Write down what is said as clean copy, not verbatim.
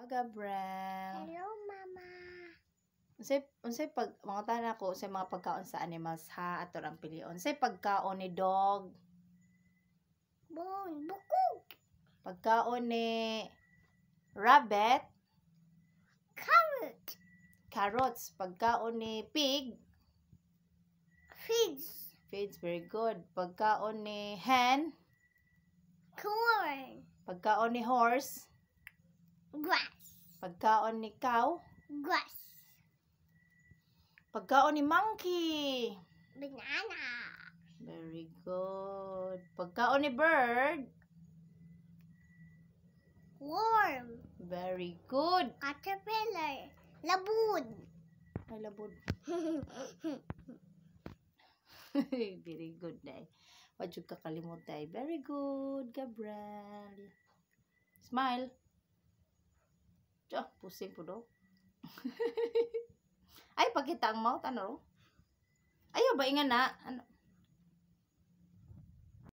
Gabriel. Hello, Mama. Unsay pag mga tanan ko unsay mga pagkaon sa animals ha ato ang pilion. Unsay pagkaon ni dog? Bukog. Pagkaon ni rabbit? Carrot. Carrots. Pagkaon ni pig? Figs. Figs, very good. Pagkaon ni hen? Corn. Pagkaon ni horse? Grass. Pagkaon ni cow? Grass. Pagkaon ni monkey? Banana. Very good. Pagkaon ni bird? Worm. Very good. Caterpillar. Labud. Ay, labod. Very good, day. Wag yung kakalimot, day. Very good, Gabriel. Smile. Diyo, pusing po do. Ay, pagkita ang mouth, ano? Ayaw ba, ingan na? Ano?